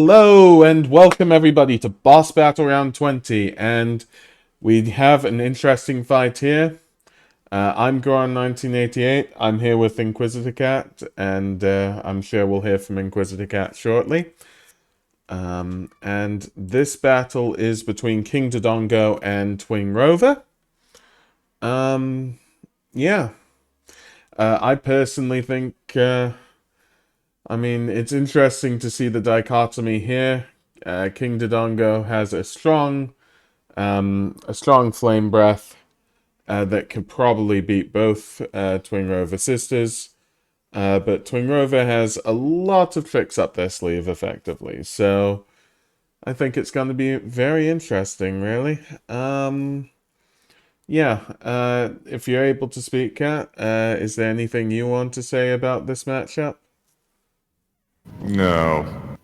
Hello and welcome everybody to Boss Battle Round 20, and we have an interesting fight here. I'm Goron1988. I'm here with Inquisitor Cat, and I'm sure we'll hear from Inquisitor Cat shortly. And this battle is between King Dodongo and Twin Rover. Um, yeah. I personally think, it's interesting to see the dichotomy here. King Dodongo has a strong flame breath that could probably beat both Twin Rover sisters. But Twin Rover has a lot of tricks up their sleeve, effectively. So I think it's going to be very interesting, really. If you're able to speak, Kat, is there anything you want to say about this matchup? No.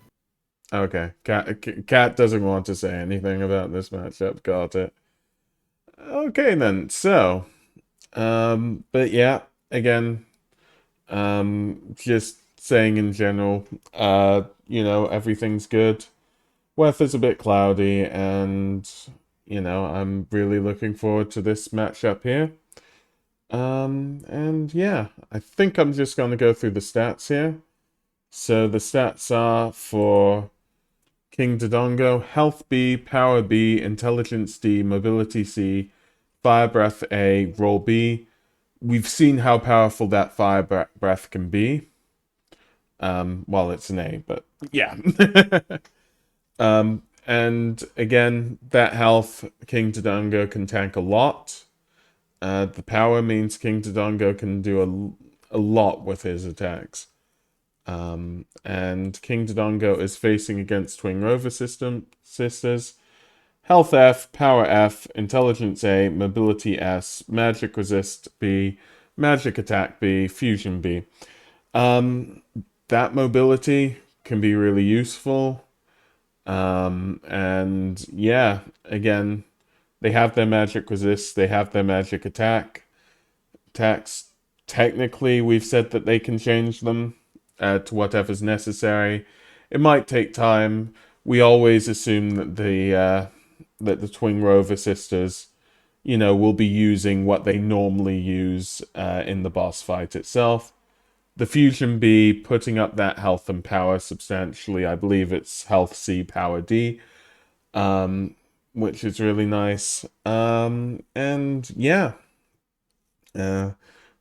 Okay, Cat doesn't want to say anything about this matchup. Got it. Okay then. So, but yeah, again, just saying in general, everything's good. Weather's a bit cloudy, and I'm really looking forward to this matchup here. And yeah, I think I'm just gonna go through the stats here. So the stats are for King Dodongo: Health B, Power B, Intelligence D, Mobility C, Fire Breath A, Roll B. We've seen how powerful that fire breath can be. Well, it's an A, but yeah. And again, that health, King Dodongo can tank a lot. The power means King Dodongo can do a lot with his attacks. And King Dodongo is facing against Twin Rover sisters. Health F, Power F, Intelligence A, Mobility S, Magic Resist B, Magic Attack B, Fusion B. That mobility can be really useful. And yeah, again, they have their Magic Resist, they have their Magic Attacks. Technically, we've said that they can change them to whatever's necessary. It might take time. We always assume that the Twin Rover sisters, will be using what they normally use in the boss fight itself. The Fusion B putting up that health and power substantially. I believe it's health C, power D, which is really nice. And yeah, uh,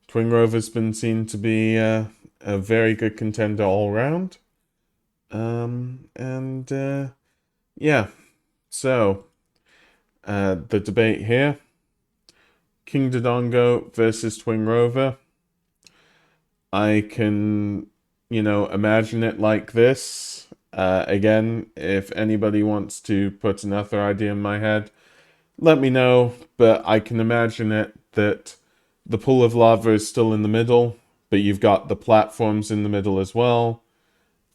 Twin Rover's been seen to be a very good contender all round. And yeah, so the debate here: King Dodongo versus Twin Rover. I can, imagine it like this. Again, if anybody wants to put another idea in my head, let me know. But I can imagine it that the pool of lava is still in the middle, but you've got the platforms in the middle as well.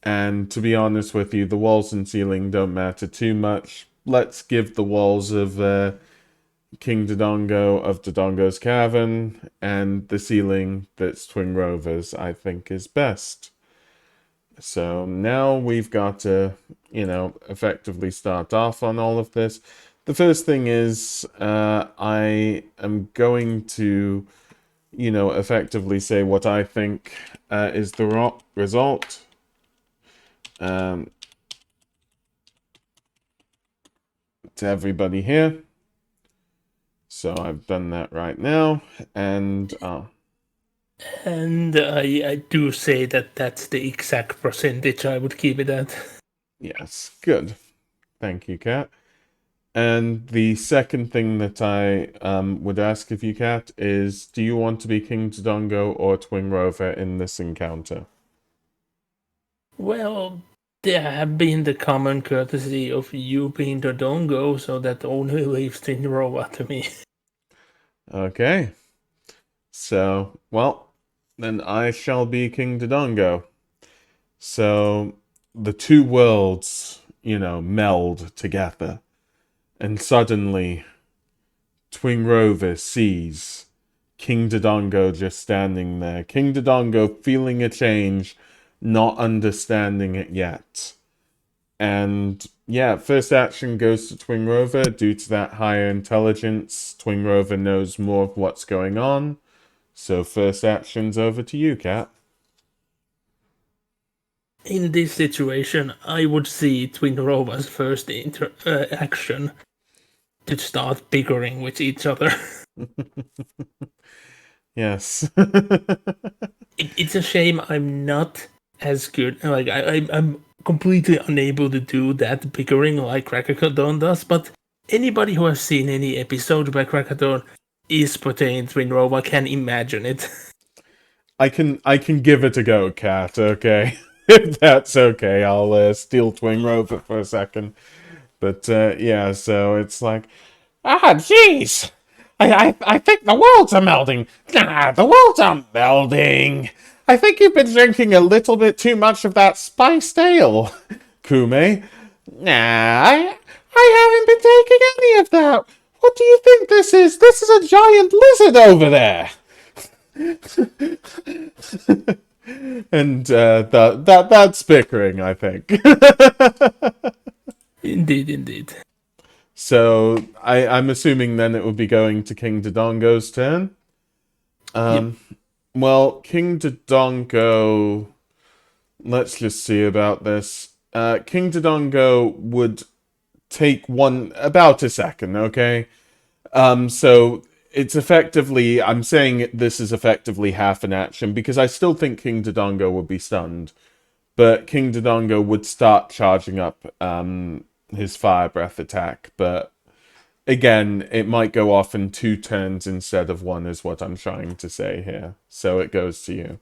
And to be honest with you, the walls and ceiling don't matter too much. Let's give the walls of King Dodongo of Dodongo's Cavern, and the ceiling that's Twin Rovers, I think is best. So now we've got to, effectively start off on all of this. The first thing is I am going to, effectively say what I think is the result. To everybody here. So I've done that right now, and And I do say that that's the exact percentage I would keep it at. yes, good. Thank you, Kat. And the second thing that I would ask of you, Kat, is do you want to be King Dodongo or Twin Rover in this encounter? Well, there have been the common courtesy of you being the Dodongo, so that only leaves Tinrova to me. Okay. So, well, then I shall be King Dodongo. So, the two worlds, meld together. And suddenly, Twin Rover sees King Dodongo just standing there. King Dodongo feeling a change, not understanding it yet. And yeah, first action goes to Twin Rover. Due to that higher intelligence, Twin Rover knows more of what's going on. So first action's over to you, Cat. In this situation, I would see Twin Rova's first action to start bickering with each other. Yes. It's a shame I'm not as good. Like I'm completely unable to do that bickering like Krakadon does. But anybody who has seen any episode by Krakadon is portraying Twin Rova can imagine it. I can give it a go, Cat. Okay, if that's okay, I'll steal Twin Rover for a second. But yeah, so it's like, jeez, I think the worlds are melding. Nah, the worlds aren't melding. I think you've been drinking a little bit too much of that spiced ale, Kume. Nah, I haven't been taking any of that. What do you think this is? This is a giant lizard over there. And that's bickering, I think. Indeed, indeed. So I'm assuming then it would be going to King Dodongo's turn. Yep. Well, King Dodongo. Let's just see about this. King Dodongo would take about a second, okay? So it's effectively, I'm saying this is effectively half an action because I still think King Dodongo would be stunned, but King Dodongo would start charging up his fire breath attack. But again, it might go off in 2 turns instead of one, is what I'm trying to say here. So it goes to you.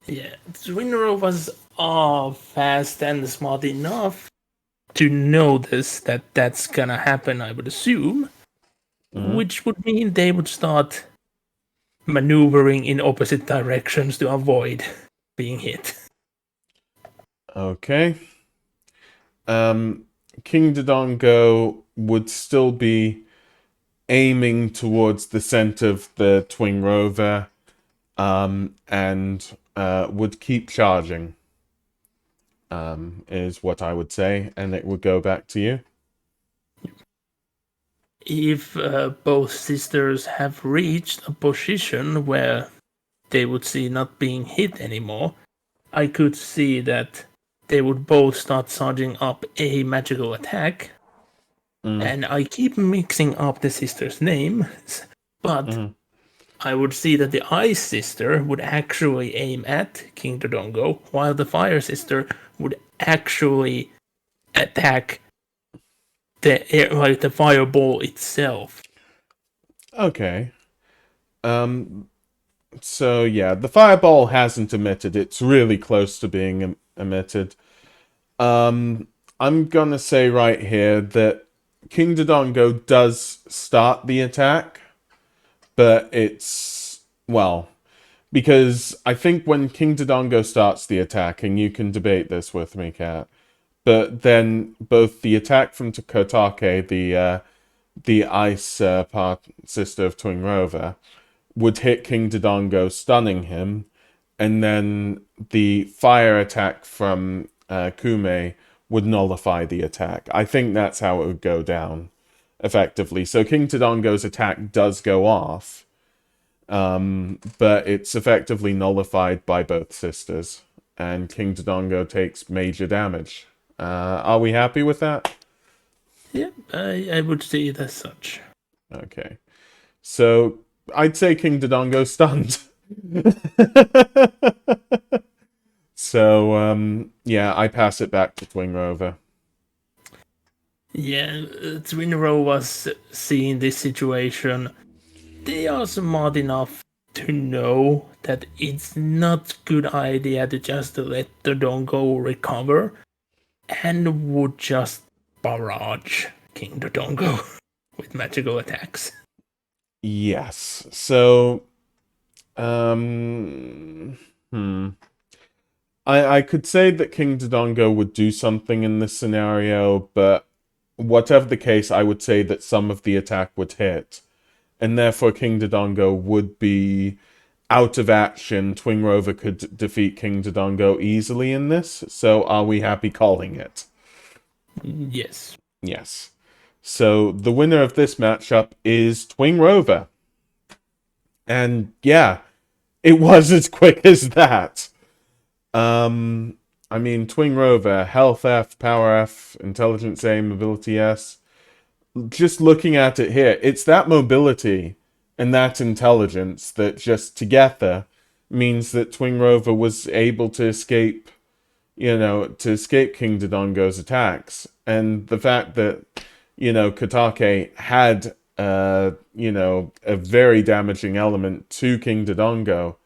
Yeah, Twin Rovas are fast and smart enough to notice that that's gonna happen, I would assume, Mhm. which would mean they would start maneuvering in opposite directions to avoid being hit. Okay. Um, King Dodongo would still be aiming towards the center of the Twin Rover, and would keep charging. Is what I would say, and it would go back to you. If both sisters have reached a position where they would see not being hit anymore, I could see that they would both start charging up a magical attack. Mm, And I keep mixing up the sisters' names, but mm. I would see that the Ice Sister would actually aim at King Dodongo, while the Fire Sister would actually attack the fireball itself. Okay. Um. So yeah, the fireball hasn't emitted. It's really close to being emitted. Um. I'm gonna say right here that King Dodongo does start the attack, but it's well, because I think when King Dodongo starts the attack, and you can debate this with me, Kat, but then both the attack from Kotake, the ice part sister of Twin Rover, would hit King Dodongo, stunning him, and then the fire attack from Kume would nullify the attack. I think that's how it would go down, effectively. So King Dodongo's attack does go off, but it's effectively nullified by both sisters, and King Dodongo takes major damage. Are we happy with that? Yeah, I would see it as such. Okay. So I'd say King Dodongo stunned. So yeah, I pass it back to Twin Rover. Yeah, Twinro was seeing this situation. They are smart enough to know that it's not good idea to just let the Dodongo recover and would just barrage King Dodongo with magical attacks. Yes. So hmm. I could say that King Dodongo would do something in this scenario, but whatever the case, I would say that some of the attack would hit, and therefore King Dodongo would be out of action, Twin Rover could defeat King Dodongo easily in this. So are we happy calling it? Yes. Yes. So the winner of this matchup is Twin Rover. And yeah, it was as quick as that. I mean, Twin Rover, Health F, Power F, Intelligence A, Mobility S. Just looking at it here, it's that mobility and that intelligence that just together means that Twin Rover was able to escape, to escape King Dodongo's attacks. And the fact that, Katake had, a very damaging element to King Dodongo,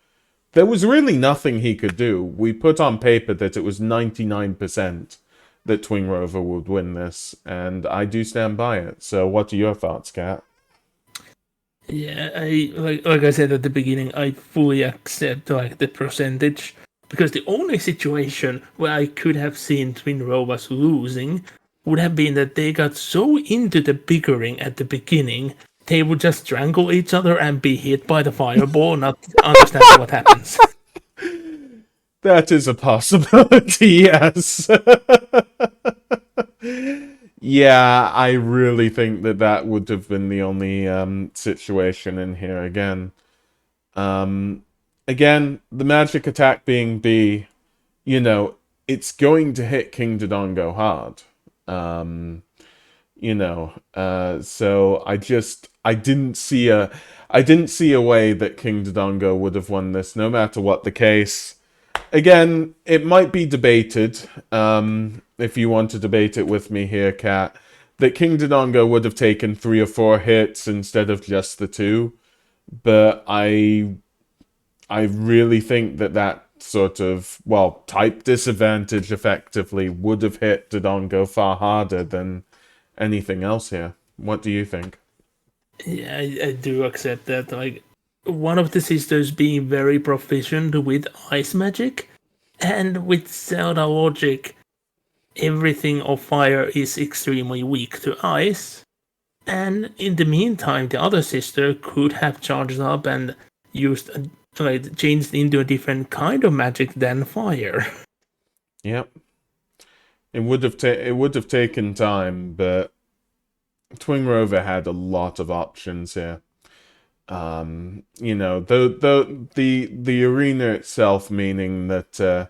there was really nothing he could do. We put on paper that it was 99% that Twin Rover would win this, and I do stand by it. So what are your thoughts, Kat? Yeah, I like I said at the beginning, I fully accept like the percentage because the only situation where I could have seen Twin Rovers losing would have been that they got so into the bickering at the beginning they would just strangle each other and be hit by the fireball, not understanding what happens. That is a possibility, yes. Yeah, I really think that that would have been the only situation in here again. Um, Again, the magic attack being B, you know, it's going to hit King Dodongo hard. Um, so I didn't see a way that King Dodongo would have won this, no matter what the case. Again, it might be debated, if you want to debate it with me here, Kat, that King Dodongo would have taken 3 or 4 hits instead of just the two. But I really think that that sort of, well, type disadvantage effectively would have hit Dodongo far harder than anything else here. What do you think? Yeah, I do accept that. Like one of the sisters being very proficient with ice magic, and with Zelda logic, everything of fire is extremely weak to ice. And in the meantime, the other sister could have charged up and used, like, changed into a different kind of magic than fire. Yep. It would have taken time, but Twin Rover had a lot of options here. The arena itself, meaning that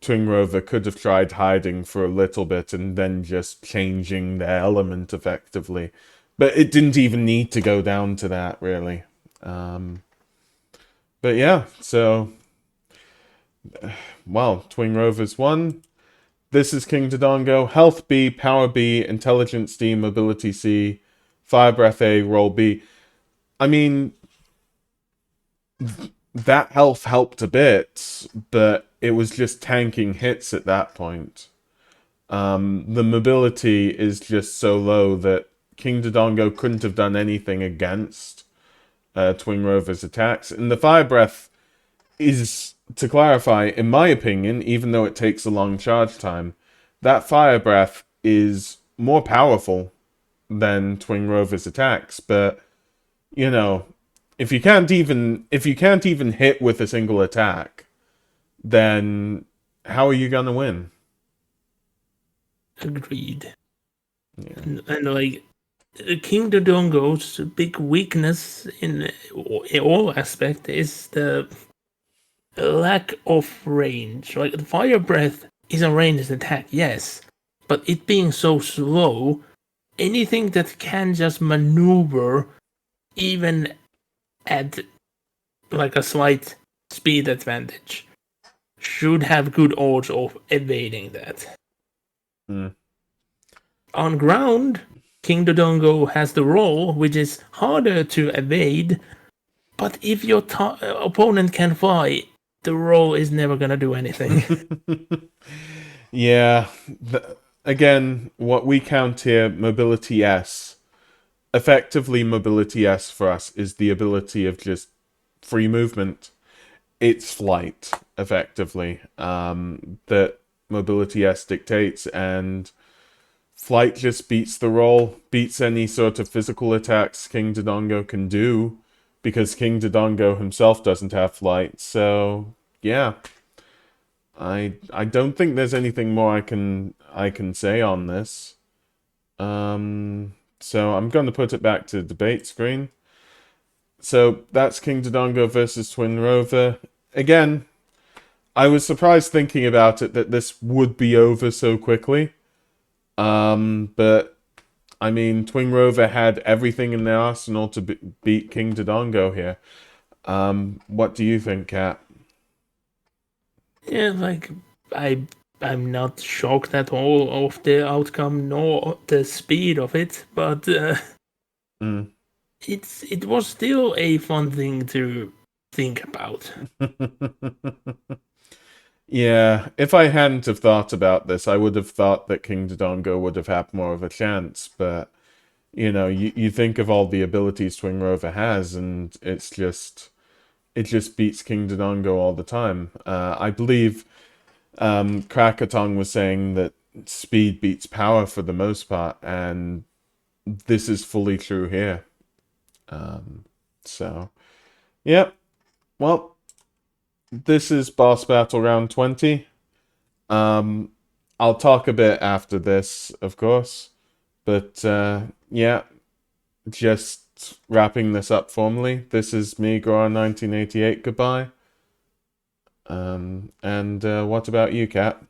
Twin Rover could have tried hiding for a little bit and then just changing their element effectively. But it didn't even need to go down to that, really. Um, but yeah, so, well, Twin Rovers won. This is King Dodongo. Health B, Power B, Intelligence D, Mobility C, Fire Breath A, Roll B. I mean, that health helped a bit, but it was just tanking hits at that point. The mobility is just so low that King Dodongo couldn't have done anything against Twin Rover's attacks. And the Fire Breath is, to clarify, in my opinion, even though it takes a long charge time, that Fire Breath is more powerful than Twin Rover's attacks. But, you know, if you can't even hit with a single attack, then how are you gonna win? Agreed. Yeah. And like, King Dodongo's big weakness in all aspects is the lack of range. Like, the Fire Breath is a ranged attack, yes, but it being so slow, anything that can just maneuver, even at like a slight speed advantage, should have good odds of evading that. Mm. On ground, King Dodongo has the roll, which is harder to evade, but if your opponent can fly, the roll is never gonna do anything. Yeah. Again, what we count here, mobility S. Effectively, mobility S for us is the ability of just free movement. It's flight, effectively, that mobility S dictates, and flight just beats the roll, beats any sort of physical attacks King Dodongo can do because King Dodongo himself doesn't have flight. So yeah, I don't think there's anything more I can say on this. So I'm going to put it back to the debate screen. So that's King Dodongo versus Twin Rover. Again, I was surprised thinking about it that this would be over so quickly. But I mean, Twin Rover had everything in their arsenal to beat King Dodongo here. What do you think, Kat? Yeah, like I I'm not shocked at all of the outcome nor the speed of it, but Mm. it was still a fun thing to think about. Yeah, if I hadn't have thought about this, I would have thought that King Dodongo would have had more of a chance. But you think of all the abilities Twin Rover has, and it just beats King Dodongo all the time. I believe Krakatong was saying that speed beats power for the most part, and this is fully true here. So, yep. Well, this is boss battle round 20. Um, I'll talk a bit after this, of course, but yeah, just wrapping this up formally. This is me, Goran 1988. Goodbye. And what about you, Kat?